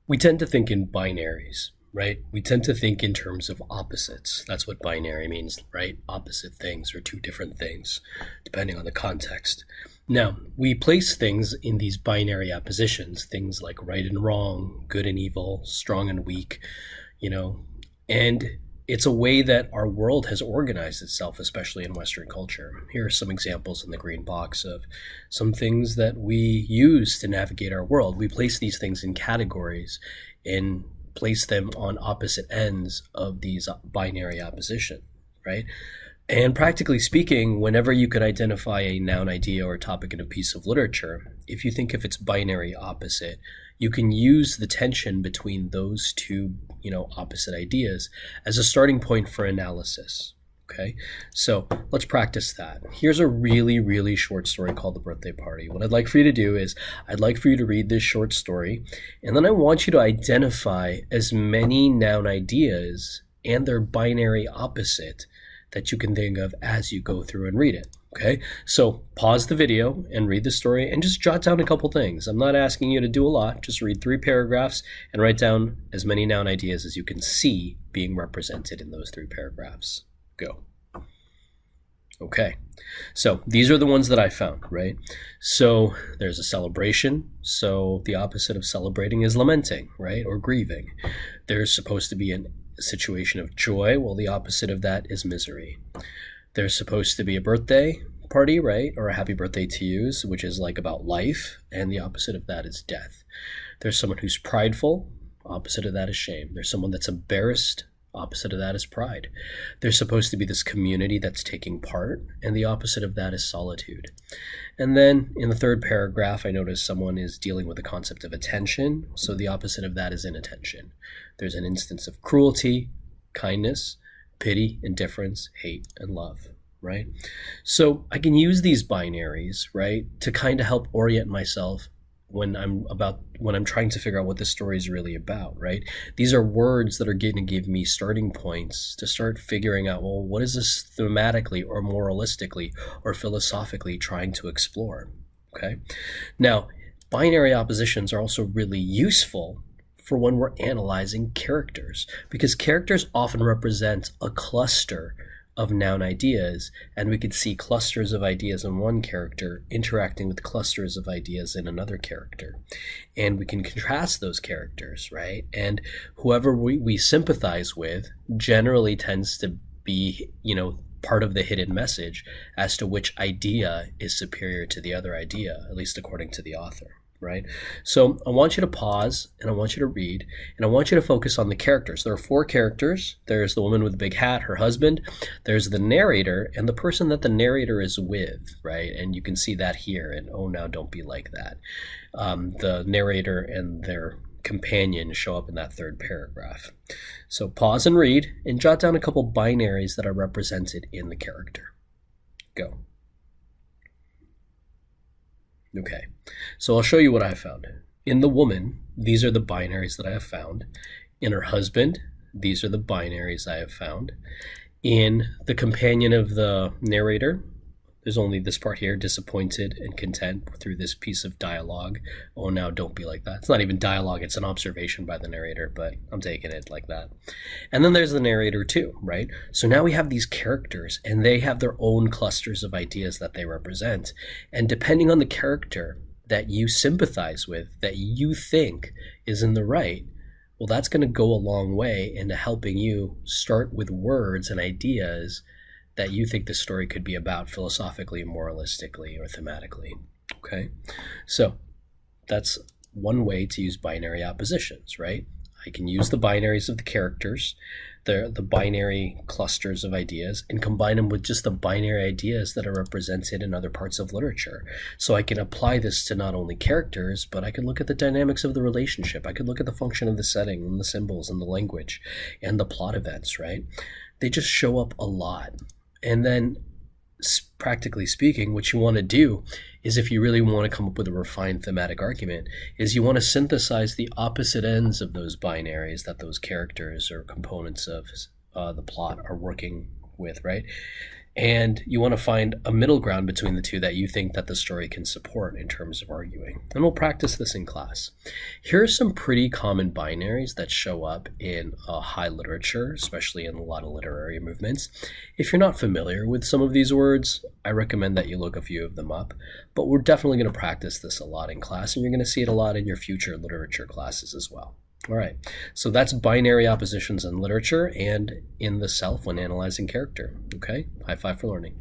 We tend to think in binaries, right? We tend to think in terms of opposites. That's what binary means, right? Opposite things or two different things, depending on the context. Now, we place things in these binary oppositions, things like right and wrong, good and evil, strong and weak, and it's a way that our world has organized itself, especially in Western culture. Here are some examples in the green box of some things that we use to navigate our world. We place these things in categories and place them on opposite ends of these binary opposition, right? And practically speaking, whenever you could identify a noun, idea, or topic in a piece of literature, if you think of its binary opposite, you can use the tension between those two, opposite ideas as a starting point for analysis. Okay, so let's practice that. Here's a really, really short story called The Birthday Party. What I'd like for you to do is I'd like for you to read this short story, and then I want you to identify as many noun ideas and their binary opposite that you can think of as you go through and read it. Okay, so pause the video and read the story and just jot down a couple things. I'm not asking you to do a lot. Just read 3 paragraphs and write down as many noun ideas as you can see being represented in those 3 paragraphs. Go. Okay, so these are the ones that I found, right? So there's a celebration. So the opposite of celebrating is lamenting, right? Or grieving. There's supposed to be a situation of joy. Well, the opposite of that is misery. There's supposed to be a birthday party, right? Or a happy birthday to you, which is like about life. And the opposite of that is death. There's someone who's prideful. Opposite of that is shame. There's someone that's embarrassed. Opposite of that is pride. There's supposed to be this community that's taking part, and the opposite of that is solitude. And then in the 3rd paragraph, I notice someone is dealing with the concept of attention, so the opposite of that is inattention. There's an instance of cruelty, kindness, pity, indifference, hate, and love, right? So I can use these binaries, right, to kind of help orient myself when I'm trying to figure out what this story is really about, right? These are words that are going to give me starting points to start figuring out, well, what is this thematically or moralistically or philosophically trying to explore, okay? Now, binary oppositions are also really useful for when we're analyzing characters, because characters often represent a cluster of noun ideas, and we could see clusters of ideas in one character interacting with clusters of ideas in another character. And we can contrast those characters, right? And whoever we sympathize with generally tends to be, part of the hidden message as to which idea is superior to the other idea, at least according to the author. Right? So I want you to pause and I want you to read and I want you to focus on the characters. There are 4 characters. There's the woman with the big hat, her husband. There's the narrator and the person that the narrator is with, right? And you can see that here. And oh, now don't be like that. The narrator and their companion show up in that 3rd paragraph. So pause and read and jot down a couple binaries that are represented in the character. Go. Okay, so I'll show you what I found. In the woman, these are the binaries that I have found. In her husband, these are the binaries I have found. In the companion of the narrator, there's only this part here, disappointed and content through this piece of dialogue. Oh, now don't be like that. It's not even dialogue, it's an observation by the narrator, but I'm taking it like that. And then there's the narrator too, right? So now we have these characters and they have their own clusters of ideas that they represent. And depending on the character that you sympathize with, that you think is in the right, well, that's going to go a long way into helping you start with words and ideas that you think the story could be about philosophically, moralistically, or thematically, okay? So that's one way to use binary oppositions, right? I can use the binaries of the characters, the binary clusters of ideas, and combine them with just the binary ideas that are represented in other parts of literature. So I can apply this to not only characters, but I can look at the dynamics of the relationship. I could look at the function of the setting and the symbols and the language and the plot events, right? They just show up a lot. And then, practically speaking, what you want to do is, if you really want to come up with a refined thematic argument, is you want to synthesize the opposite ends of those binaries that those characters or components of the plot are working with, right? And you want to find a middle ground between the two that you think that the story can support in terms of arguing. And we'll practice this in class. Here are some pretty common binaries that show up in high literature, especially in a lot of literary movements. If you're not familiar with some of these words, I recommend that you look a few of them up. But we're definitely going to practice this a lot in class, and you're going to see it a lot in your future literature classes as well. All right, so that's binary oppositions in literature and in the self when analyzing character. Okay, high five for learning.